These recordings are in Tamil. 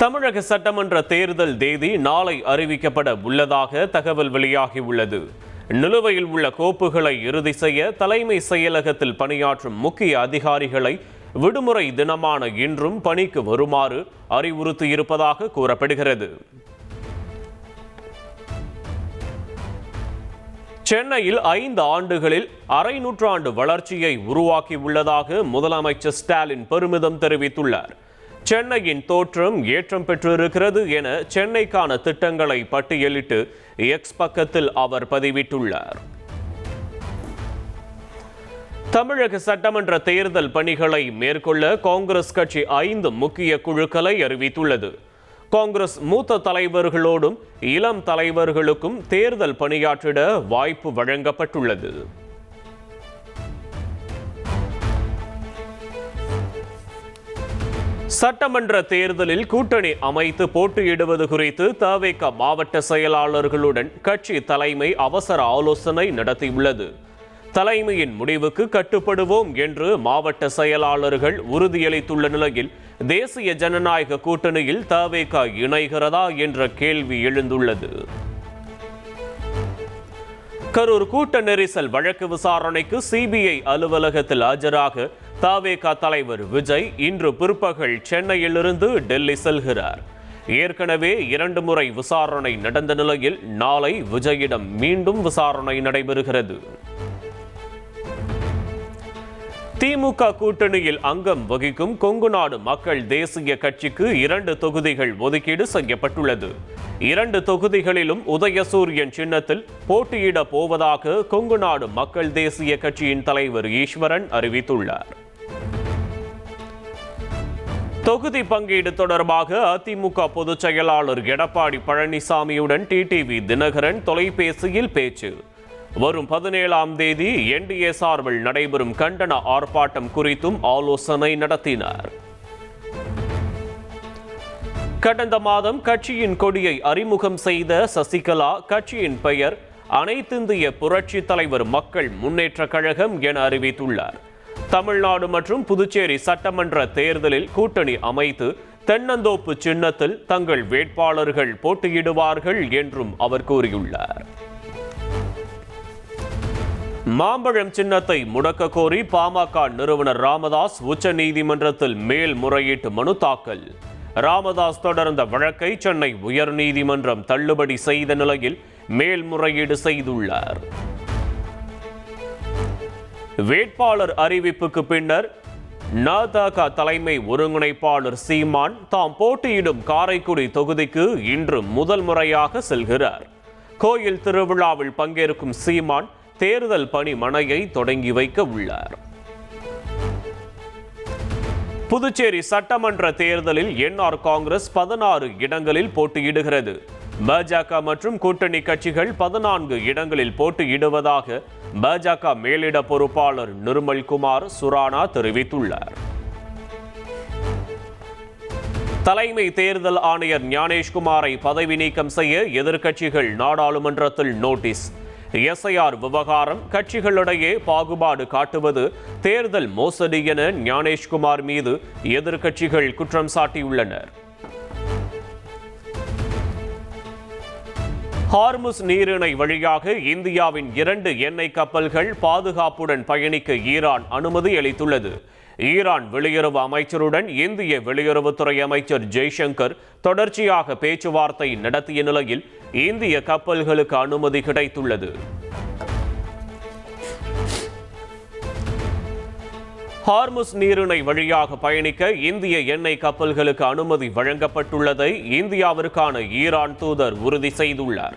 தமிழக சட்டமன்ற தேர்தல் தேதி நாளை அறிவிக்கப்பட உள்ளதாக தகவல் வெளியாகியுள்ளது. நிலுவையில் உள்ள கோப்புகளை இறுதி செய்ய தலைமை செயலகத்தில் பணியாற்றும் முக்கிய அதிகாரிகளை விடுமுறை தினமான இன்றும் பணிக்கு வருமாறு அறிவுறுத்தியிருப்பதாக கூறப்படுகிறது. சென்னையில் 5 ஆண்டுகளில் அரை நூற்றாண்டு வளர்ச்சியை உருவாக்கியுள்ளதாக முதலமைச்சர் ஸ்டாலின் பெருமிதம் தெரிவித்துள்ளார். சென்னையின் தோற்றம் ஏற்றம் பெற்றிருக்கிறது என சென்னைக்கான திட்டங்களை பட்டியலிட்டு எக்ஸ் பக்கத்தில் அவர் பதிவிட்டுள்ளார். தமிழக சட்டமன்ற தேர்தல் பணிகளை மேற்கொள்ள காங்கிரஸ் கட்சி 5 முக்கிய குழுக்களை அறிவித்துள்ளது. காங்கிரஸ் மூத்த தலைவர்களோடும் இளம் தலைவர்களுக்கும் தேர்தல் பணியாற்றிட வாய்ப்பு வழங்கப்பட்டுள்ளது. சட்டமன்ற தேர்தலில் கூட்டணி அமைத்து போட்டியிடுவது குறித்து தவேக மாவட்ட செயலாளர்களுடன் கட்சி தலைமை அவசர ஆலோசனை நடத்தியுள்ளது. தலைமையின் முடிவுக்கு கட்டுப்படுவோம் என்று மாவட்ட செயலாளர்கள் உறுதியளித்துள்ள நிலையில் தேசிய ஜனநாயக கூட்டணியில் தவேக இணைகிறதா என்ற கேள்வி எழுந்துள்ளது. கரூர் கூட்ட நெரிசல் வழக்கு விசாரணைக்கு சிபிஐ அலுவலகத்தில் ஆஜராக தவேக தலைவர் விஜய் இன்று பிற்பகல் சென்னையிலிருந்து டெல்லி செல்கிறார். ஏற்கனவே 2 முறை விசாரணை நடந்த நிலையில் நாளை விஜயிடம் மீண்டும் விசாரணை நடைபெறுகிறது. திமுக கூட்டணியில் அங்கம் வகிக்கும் கொங்குநாடு மக்கள் தேசிய கட்சிக்கு 2 தொகுதிகள் ஒதுக்கீடு செய்யப்பட்டுள்ளது. 2 தொகுதிகளிலும் உதயசூரியன் சின்னத்தில் போட்டியிட போவதாக கொங்குநாடு மக்கள் தேசிய கட்சியின் தலைவர் ஈஸ்வரன் அறிவித்துள்ளார். தொகுதி பங்கீடு தொடர்பாக அதிமுக பொதுச் செயலாளர் எடப்பாடி பழனிசாமியுடன் டிடிவி தினகரன் தொலைபேசியில் பேச்சு. வரும் 17ஆம் தேதி என்டிஏ சார்பில் நடைபெறும் கண்டன ஆர்ப்பாட்டம் குறித்தும் ஆலோசனை நடத்தினார். கடந்த மாதம் கட்சியின் கொடியை அறிமுகம் செய்த சசிகலா கட்சியின் பெயர் அனைத்திந்திய புரட்சி தலைவர் மக்கள் முன்னேற்ற கழகம் என அறிவித்துள்ளார். தமிழ்நாடு மற்றும் புதுச்சேரி சட்டமன்ற தேர்தலில் கூட்டணி அமைத்து தென்னந்தோப்பு சின்னத்தில் தங்கள் வேட்பாளர்கள் போட்டியிடுவார்கள் என்றும் அவர் கூறியுள்ளார். மாம்பழம் சின்னத்தை முடக்க கோரி பாமக நிறுவனர் ராமதாஸ் உச்சநீதிமன்றத்தில் மேல்முறையீட்டு மனு தாக்கல். ராமதாஸ் தொடர்ந்த வழக்கை சென்னை உயர்நீதிமன்றம் தள்ளுபடி செய்த நிலையில் மேல்முறையீடு செய்துள்ளார். வேட்பாளர் அறிவிப்புக்கு பின்னர் நதக தலைமை ஒருங்கிணைப்பாளர் சீமான் தாம் போட்டியிடும் காரைக்குடி தொகுதிக்கு இன்று முதல் முறையாக செல்கிறார். கோயில் திருவிழாவில் பங்கேற்கும் சீமான் தேர்தல் பணி மனையை தொடங்கி வைக்க உள்ளார். புதுச்சேரி சட்டமன்ற தேர்தலில் என்ஆர் காங்கிரஸ் 16 இடங்களில் போட்டியிடுகிறது. பாஜக மற்றும் கூட்டணி கட்சிகள் 14 இடங்களில் போட்டியிடுவதாக பாஜக மேலிட பொறுப்பாளர் நிர்மல்குமார் சுரானா தெரிவித்துள்ளார். தலைமை தேர்தல் ஆணையர் ஞானேஷ்குமாரை பதவி நீக்கம் செய்ய எதிர்க்கட்சிகள் நாடாளுமன்றத்தில் நோட்டீஸ். எஸ்ஐஆர் விவகாரம் கட்சிகளிடையே பாகுபாடு காட்டுவது தேர்தல் மோசடி என ஞானேஷ்குமார் மீது எதிர்க்கட்சிகள் குற்றம் சாட்டியுள்ளனர். ஹார்முஸ் நீரிணை வழியாக இந்தியாவின் 2 எண்ணெய் கப்பல்கள் பாதுகாப்புடன் பயணிக்க ஈரான் அனுமதி அளித்துள்ளது. ஈரான் வெளியுறவு அமைச்சருடன் இந்திய வெளியுறவுத்துறை அமைச்சர் ஜெய்சங்கர் தொடர்ச்சியாக பேச்சுவார்த்தை நடத்திய நிலையில் இந்திய கப்பல்களுக்கு அனுமதி கிடைத்துள்ளது. ஹார்முஸ் நீரிணை வழியாக பயணிக்க இந்திய எண்ணெய் கப்பல்களுக்கு அனுமதி வழங்கப்பட்டுள்ளதை இந்தியாவிற்கான ஈரான் தூதர் உறுதி செய்துள்ளார்.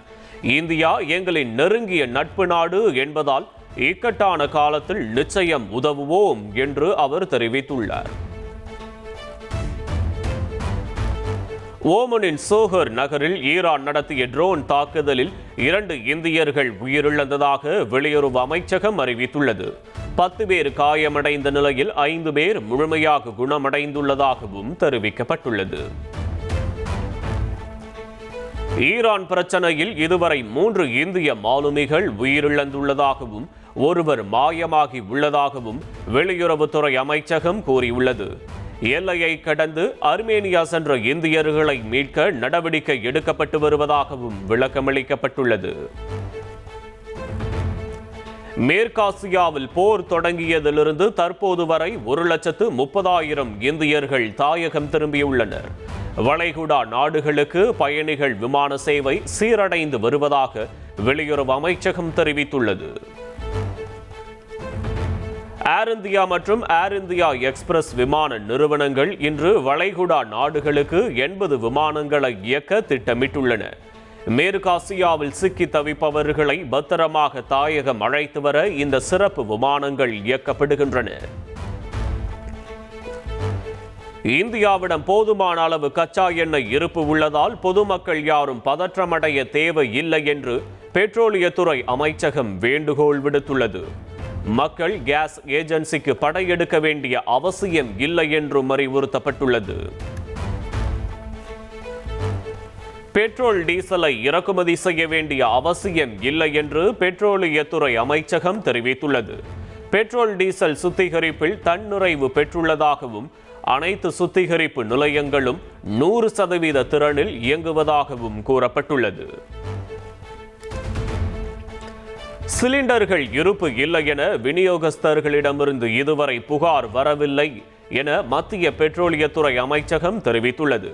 இந்தியா எங்களின் நெருங்கிய நட்பு நாடு என்பதால் இக்கட்டான காலத்தில் நிச்சயம் உதவுவோம் என்று அவர் தெரிவித்துள்ளார். ஓமனின் சோஹர் நகரில் ஈரான் நடத்திய ட்ரோன் தாக்குதலில் 2 இந்தியர்கள் உயிரிழந்ததாக வெளியுறவு அமைச்சகம் அறிவித்துள்ளது. 10 பேர் காயமடைந்த நிலையில் 5 பேர் முழுமையாக குணமடைந்துள்ளதாகவும் தெரிவிக்கப்பட்டுள்ளது. ஈரான் பிரச்சனையில் இதுவரை 3 இந்திய மாலுமிகள் உயிரிழந்துள்ளதாகவும் ஒருவர் மாயமாகி உள்ளதாகவும் வெளியுறவுத்துறை அமைச்சகம் கூறியுள்ளது. எல்லையை கடந்து அர்மேனியா சென்ற இந்தியர்களை மீட்க நடவடிக்கை எடுக்கப்பட்டு வருவதாகவும் விளக்கமளிக்கப்பட்டுள்ளது. மேற்காசியாவில் போர் தொடங்கியதிலிருந்து தற்போது வரை 1,30,000 இந்தியர்கள் தாயகம் திரும்பியுள்ளனர். வளைகுடா நாடுகளுக்கு பயணிகள் விமான சேவை சீரடைந்து வருவதாக வெளியுறவு அமைச்சகம் தெரிவித்துள்ளது. ஏர் இந்தியா மற்றும் ஏர் இந்தியா எக்ஸ்பிரஸ் விமான நிறுவனங்கள் இன்று வளைகுடா நாடுகளுக்கு 80 விமானங்களை இயக்க திட்டமிட்டுள்ளன. மேற்காசியாவில் சிக்கி தவிப்பவர்களை பத்திரமாக தாயகம் அழைத்து வர இந்த சிறப்பு விமானங்கள் இயக்கப்படுகின்றன. இந்தியாவிடம் போதுமான அளவு கச்சா எண்ணெய் இருப்பு உள்ளதால் பொதுமக்கள் யாரும் பதற்றமடைய தேவையில்லை என்று பெட்ரோலியத்துறை அமைச்சகம் வேண்டுகோள் விடுத்துள்ளது. மக்கள் கேஸ் ஏஜென்சிக்கு படையெடுக்க வேண்டிய அவசியம் இல்லை என்றும் அறிவுறுத்தப்பட்டுள்ளது. பெட்ரோல் டீசலை இறக்குமதி செய்ய வேண்டிய அவசியம் இல்லை என்று பெட்ரோலியத்துறை அமைச்சகம் தெரிவித்துள்ளது. பெட்ரோல் டீசல் சுத்திகரிப்பில் தன்னிறைவு பெற்றுள்ளதாகவும் அனைத்து சுத்திகரிப்பு நிலையங்களும் 100% திறனில் இயங்குவதாகவும் கூறப்பட்டுள்ளது. சிலிண்டர்கள் இருப்பு இல்லை என விநியோகஸ்தர்களிடமிருந்து இதுவரை புகார் வரவில்லை என மத்திய பெட்ரோலியத்துறை அமைச்சகம் தெரிவித்துள்ளது.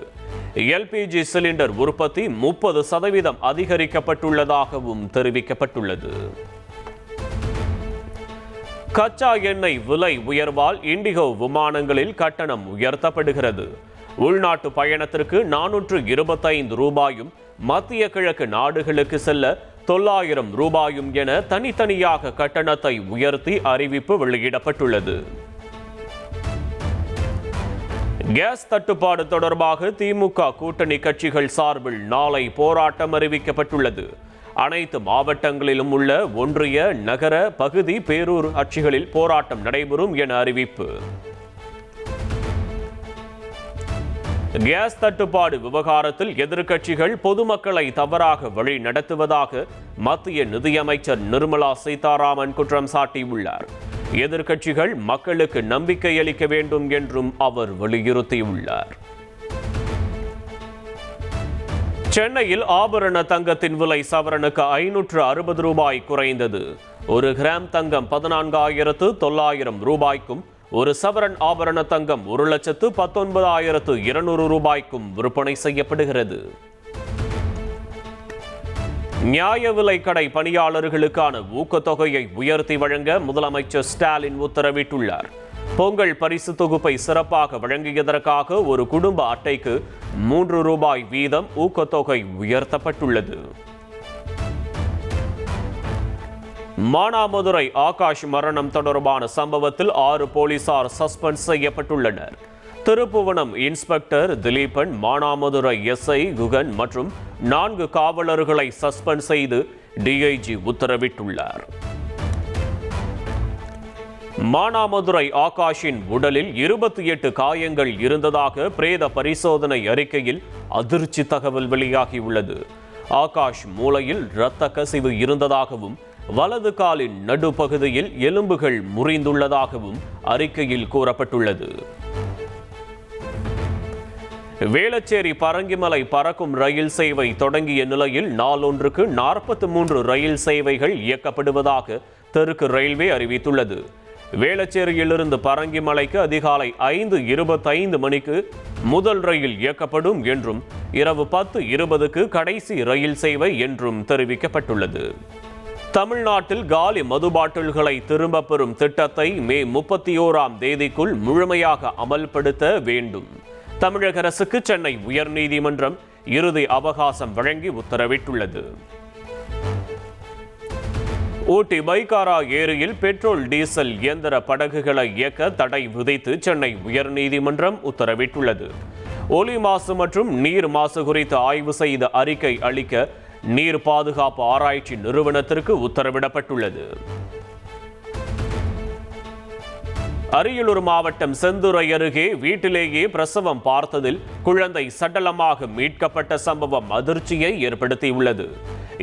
எல்பிஜி சிலிண்டர் உற்பத்தி 30% அதிகரிக்கப்பட்டுள்ளதாகவும் தெரிவிக்கப்பட்டுள்ளது. கச்சா எண்ணெய் விலை உயர்வால் இண்டிகோ விமானங்களில் கட்டணம் உயர்த்தப்படுகிறது. உள்நாட்டு பயணத்திற்கு 425 ரூபாயும், மத்திய கிழக்கு நாடுகளுக்கு செல்ல 900 ரூபாயும் என தனித்தனியாக கட்டணத்தை உயர்த்தி அறிவிப்பு வெளியிடப்பட்டுள்ளது. கேஸ் தட்டுப்பாடு தொடர்பாக திமுக கூட்டணி கட்சிகள் சார்பில் நாளை போராட்டம் அறிவிக்கப்பட்டுள்ளது. அனைத்து மாவட்டங்களிலும் உள்ள ஒன்றிய, நகர, பகுதி, பேரூர் ஆட்சிகளில் போராட்டம் நடைபெறும் என அறிவிப்பு. கேஸ் தட்டுப்பாடு விவகாரத்தில் எதிர்க்கட்சிகள் பொதுமக்களை தவறாக வழி நடத்துவதாக மத்திய நிதியமைச்சர் நிர்மலா சீதாராமன் குற்றம் சாட்டியுள்ளார். எதிர்க்கட்சிகள் மக்களுக்கு நம்பிக்கை அளிக்க வேண்டும் என்றும் அவர் வலியுறுத்தியுள்ளார். சென்னையில் ஆபரண தங்கத்தின் விலை சவரனுக்கு 560 ரூபாய் குறைந்தது. 1 கிராம் தங்கம் 14,900 ரூபாய்க்கும், 1 சவரன் ஆபரண தங்கம் 1,19,200 ரூபாய்க்கும் விற்பனை செய்யப்படுகிறது. நியாய விலை கடை பணியாளர்களுக்கான ஊக்கத்தொகையை உயர்த்தி வழங்க முதலமைச்சர் ஸ்டாலின் உத்தரவிட்டுள்ளார். பொங்கல் பரிசு தொகுப்பை சிறப்பாக வழங்கியதற்காக ஒரு குடும்ப அட்டைக்கு 3 ரூபாய் வீதம் ஊக்கத்தொகை உயர்த்தப்பட்டுள்ளது. மானாமதுரை ஆகாஷ் மரணம் தொடர்பான சம்பவத்தில் 6 போலீசார் சஸ்பெண்ட் செய்யப்பட்டுள்ளனர். திருப்புவனம் இன்ஸ்பெக்டர் திலீபன், மானாமதுரை எஸ்ஐ குகன் மற்றும் 4 காவலர்களை சஸ்பெண்ட் செய்து டிஐஜி உத்தரவிட்டுள்ளார். மானாமதுரை ஆகாஷின் உடலில் 28 காயங்கள் இருந்ததாக பிரேத பரிசோதனை அறிக்கையில் அதிர்ச்சி தகவல் வெளியாகியுள்ளது. ஆகாஷ் மூளையில் இரத்த கசிவு இருந்ததாகவும், வலது காலின் நடுப்பகுதியில் எலும்புகள் முறிந்துள்ளதாகவும் அறிக்கையில் கூறப்பட்டுள்ளது. வேளச்சேரி பரங்கிமலை பறக்கும் ரயில் சேவை தொடங்கிய நிலையில் நாளொன்றுக்கு 43 ரயில் சேவைகள் இயக்கப்படுவதாக தெற்கு ரயில்வே அறிவித்துள்ளது. வேளச்சேரியிலிருந்து பரங்கிமலைக்கு அதிகாலை 5:25 மணிக்கு முதல் ரயில் இயக்கப்படும் என்றும், இரவு 10:20க்கு கடைசி ரயில் சேவை என்றும் தெரிவிக்கப்பட்டுள்ளது. தமிழ்நாட்டில் காலி மது பாட்டில்களை திரும்ப பெறும் திட்டத்தை மே 31ஆம் தேதிக்குள் முழுமையாக அமல்படுத்த வேண்டும். தமிழக அரசுக்கு சென்னை உயர்நீதிமன்றம் இறுதி அவகாசம் வழங்கி உத்தரவிட்டுள்ளது. ஊட்டி பைக்காரா ஏரியில் பெட்ரோல் டீசல் இயந்திர படகுகளை இயக்க தடை விதித்து சென்னை உயர்நீதிமன்றம் உத்தரவிட்டுள்ளது. ஒலி மாசு மற்றும் நீர் மாசு குறித்து ஆய்வு செய்த அறிக்கை அளிக்க நீர் பாதுகாப்பு ஆராய்ச்சி நிறுவனத்திற்கு உத்தரவிடப்பட்டுள்ளது. அரியலூர் மாவட்டம் செந்துறை அருகே வீட்டிலேயே பிரசவம் பார்த்ததில் குழந்தை சடலமாக மீட்கப்பட்ட சம்பவம் அதிர்ச்சியை ஏற்படுத்தியுள்ளது.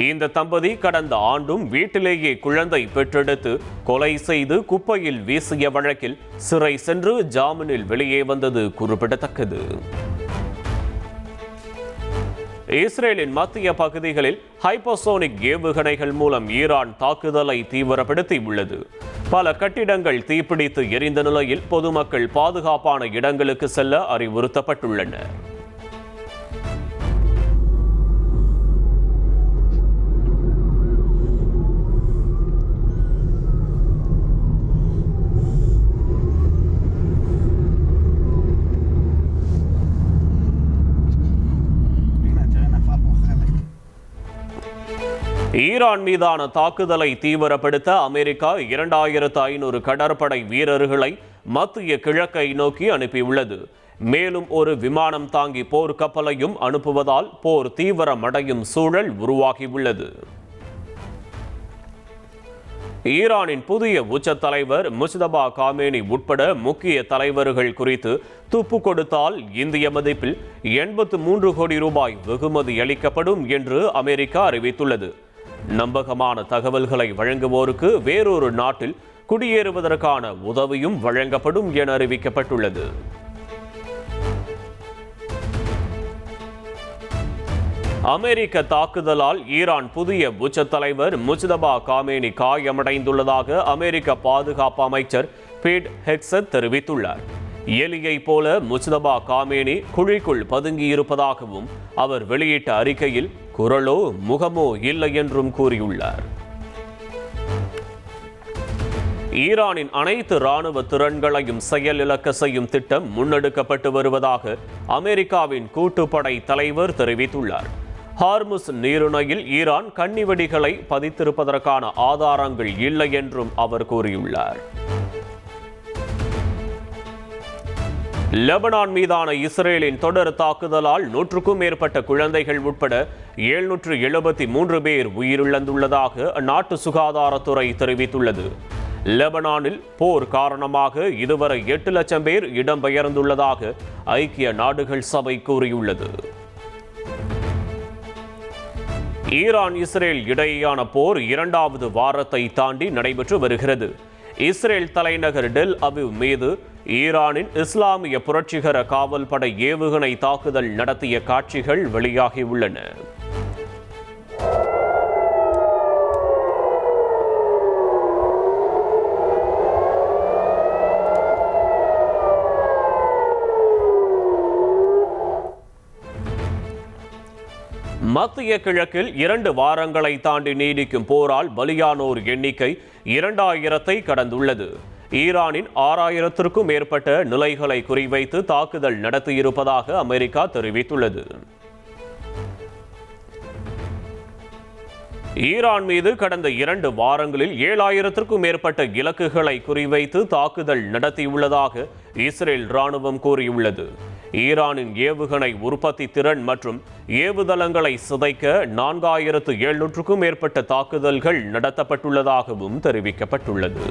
இந்த தம்பதி கடந்த ஆண்டும் வீட்டிலேயே குழந்தை பெற்றெடுத்து கொலை செய்து குப்பையில் வீசிய வழக்கில் சிறை சென்று ஜாமீனில் வெளியே வந்தது குறிப்பிடத்தக்கது. இஸ்ரேலின் மத்திய பகுதிகளில் ஹைப்பர்சோனிக் ஏவுகணைகள் மூலம் ஈரான் தாக்குதலை தீவிரப்படுத்தி உள்ளது. பல கட்டிடங்கள் தீப்பிடித்து எரிந்த நிலையில் பொதுமக்கள் பாதுகாப்பான இடங்களுக்கு செல்ல அறிவுறுத்தப்பட்டுள்ளனர். ஈரான் மீதான தாக்குதலை தீவிரப்படுத்த அமெரிக்கா 2500 கடற்படை வீரர்களை மத்திய கிழக்கை நோக்கி அனுப்பியுள்ளது. மேலும் ஒரு விமானம் தாங்கி போர்க்கப்பலையும் அனுப்புவதால் போர் தீவிரமடையும் சூழல் உருவாகியுள்ளது. ஈரானின் புதிய உச்ச தலைவர் முஜ்தபா காமேனி உட்பட முக்கிய தலைவர்கள் குறித்து துப்பு கொடுத்தால் இந்திய மதிப்பில் 83 கோடி ரூபாய் வெகுமதி அளிக்கப்படும் என்று அமெரிக்கா அறிவித்துள்ளது. நம்பகமான தகவல்களை வழங்குவோருக்கு வேறொரு நாட்டில் குடியேறுவதற்கான உதவியும் வழங்கப்படும் என அறிவிக்கப்பட்டுள்ளது. அமெரிக்க தாக்குதலால் ஈரான் புதிய உச்ச தலைவர் முஜ்தபா காமேனி காயமடைந்துள்ளதாக அமெரிக்க பாதுகாப்பு அமைச்சர் பீட் ஹெக்ஸட் தெரிவித்துள்ளார். எலியை போல முஜ்தபா காமேனி குழிக்குள் பதுங்கியிருப்பதாகவும் அவர் வெளியிட்ட அறிக்கையில் குரலோ முகமோ இல்லை என்றும் கூறியுள்ளார். ஈரானின் அனைத்து இராணுவ திறன்களையும் செயலிழக்க செய்யும் திட்டம் முன்னெடுக்கப்பட்டு வருவதாக அமெரிக்காவின் கூட்டுப்படை தலைவர் தெரிவித்துள்ளார். ஹார்முஸ் நீரிணையில் ஈரான் கன்னிவெடிகளை பதித்திருப்பதற்கான ஆதாரங்கள் இல்லை என்றும் அவர் கூறியுள்ளார். லெபனான் மீதான இஸ்ரேலின் தொடர் தாக்குதலால் 100க்கும் மேற்பட்ட குழந்தைகள் உட்பட 773 பேர் உயிரிழந்துள்ளதாக அந்நாட்டு சுகாதாரத்துறை தெரிவித்துள்ளது. லெபனானில் போர் காரணமாக இதுவரை 8 லட்சம் பேர் இடம்பெயர்ந்துள்ளதாக ஐக்கிய நாடுகள் சபை கூறியுள்ளது. ஈரான் இஸ்ரேல் இடையேயான போர் 2வது வாரத்தை தாண்டி நடைபெற்று வருகிறது. இஸ்ரேல் தலைநகர் டெல் அவிவ் மீது ஈரானின் இஸ்லாமிய புரட்சிகர காவல் படை ஏவுகணை தாக்குதல் நடத்திய காட்சிகள் வெளியாகியுள்ளன. மத்திய கிழக்கில் 2 வாரங்களை தாண்டி நீடிக்கும் போரால் பலியானோர் எண்ணிக்கை 2000-ஐ கடந்துள்ளது. ஈரானின் 6000-க்கும் மேற்பட்ட நிலைகளை குறிவைத்து தாக்குதல் நடத்தியிருப்பதாக அமெரிக்கா தெரிவித்துள்ளது. ஈரான் மீது கடந்த 2 வாரங்களில் 7000-க்கும் மேற்பட்ட இலக்குகளை குறிவைத்து தாக்குதல் நடத்தியுள்ளதாக இஸ்ரேல் ராணுவம் கூறியுள்ளது. ஈரானின் ஏவுகணை உற்பத்தி திறன் மற்றும் ஏவுதளங்களை சிதைக்க 4700-க்கும் மேற்பட்ட தாக்குதல்கள் நடத்தப்பட்டுள்ளதாகவும் தெரிவிக்கப்பட்டுள்ளது.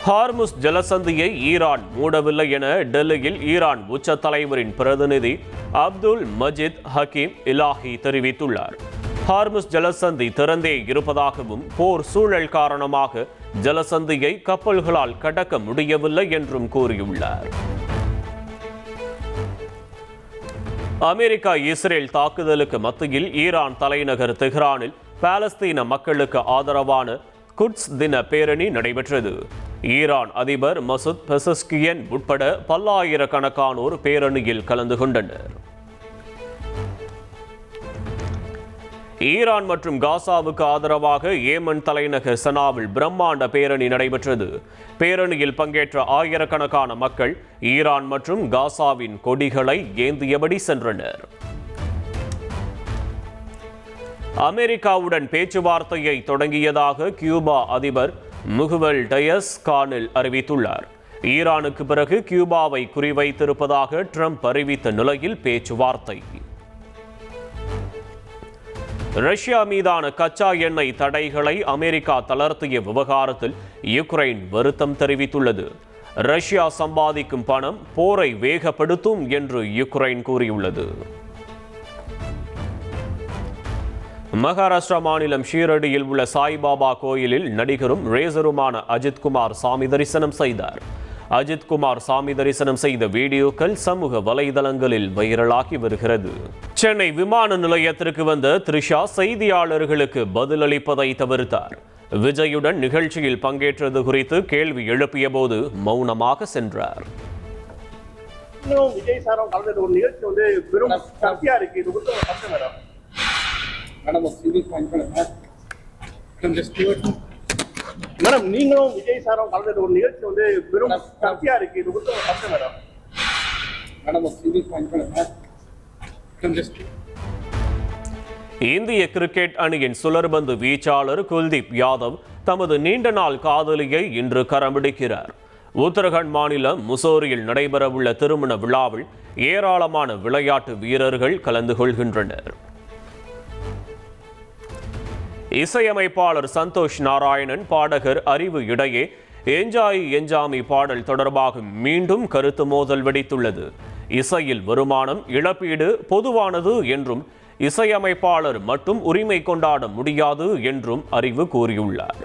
ஹார்முஸ் ஜலசந்தியை ஈரான் மூடவில்லை என டெல்லியில் ஈரான் உச்ச தலைவரின் பிரதிநிதி அப்துல் மஜித் ஹக்கீம் இலாஹி தெரிவித்துள்ளார். ஹார்முஸ் ஜலசந்தி திறந்தே இருப்பதாகவும் போர் சூழல் காரணமாக ஜலசந்தியை கப்பல்களால் கடக்க முடியவில்லை என்றும் கூறியுள்ளார். அமெரிக்கா இஸ்ரேல் தாக்குதலுக்கு மத்தியில் ஈரான் தலைநகர் தெஹ்ரானில் பாலஸ்தீன மக்களுக்கு ஆதரவான குட்ஸ் தின பேரணி நடைபெற்றது. ஈரான் அதிபர் மசூத் பெசஸ்கியன் உட்பட பல்லாயிரக்கணக்கானோர் பேரணியில் கலந்து கொண்டனர். ஈரான் மற்றும் காசாவுக்கு ஆதரவாக ஏமன் தலைநகர் சனாவில் பிரம்மாண்ட பேரணி நடைபெற்றது. பேரணியில் பங்கேற்ற ஆயிரக்கணக்கான மக்கள் ஈரான் மற்றும் காசாவின் கொடிகளை ஏந்தியபடி சென்றனர். அமெரிக்காவுடன் பேச்சுவார்த்தையை தொடங்கியதாக கியூபா அதிபர் முகுவல் டயஸ் கானில் அறிவித்துள்ளார். ஈரானுக்கு பிறகு கியூபாவை குறிவைத்திருப்பதாக ட்ரம்ப் அறிவித்த நிலையில் பேச்சுவார்த்தை. ரஷ்யா மீதான கச்சா எண்ணெய் தடைகளை அமெரிக்கா தளர்த்திய விவகாரத்தில் யுக்ரைன் வருத்தம் தெரிவித்துள்ளது. ரஷ்யா சம்பாதிக்கும் பணம் போரை வேகப்படுத்தும் என்று யுக்ரைன் கூறியுள்ளது. மகாராஷ்டிரா மாநிலம் ஷீரடியில் உள்ள சாய்பாபா கோயிலில் நடிகரும் ரேசருமான அஜித்குமார் சாமி தரிசனம் செய்தார். அஜித்குமார் சாமி தரிசனம் செய்த வீடியோக்கள் சமூக வலைதளங்களில் வைரலாகி வருகிறது. சென்னை விமான நிலையத்திற்கு வந்த த்ரிஷா செய்தியாளர்களுக்கு பதிலளிப்பதை தவிர்த்தார். விஜயுடன் நிகழ்ச்சியில் பங்கேற்றது குறித்து கேள்வி எழுப்பிய போது மௌனமாக சென்றார். விஜய் சாரும் கலந்து ஒரு நிகழ்ச்சி வந்து பெரும் சர்ச்சையா இருக்கு. இது குறித்து ஒரு கருத்து மேடம். மேடம் நீங்களும் விஜய் சாரும் கலந்து ஒரு நிகழ்ச்சி வந்து பெரும் சர்ச்சையா இருக்கு. இது குறித்து ஒரு கருத்து மேடம். இந்திய கிரிக்கெட் அணியின் சுழற்பந்து வீச்சாளர் குல்தீப் யாதவ் தமது நீண்ட நாள் காதலியை இன்று கரம்பிடிக்கிறார். உத்தரகாண்ட் மாநிலம் முசோரியில் நடைபெறவுள்ள திருமண விழாவில் ஏராளமான விளையாட்டு வீரர்கள் கலந்து கொள்கின்றனர். இசையமைப்பாளர் சந்தோஷ் நாராயணன் பாடகர் அறிவு இடையே என்ஜாய் என்ஜாமி பாடல் தொடர்பாக மீண்டும் கருத்து மோதல் வெடித்துள்ளது. இசையில் வருமானம் இழப்பீடு பொதுவானது என்றும் இசையமைப்பாளர் மட்டும் உரிமை கொண்டாட முடியாது என்றும் அறிவு கூறியுள்ளார்.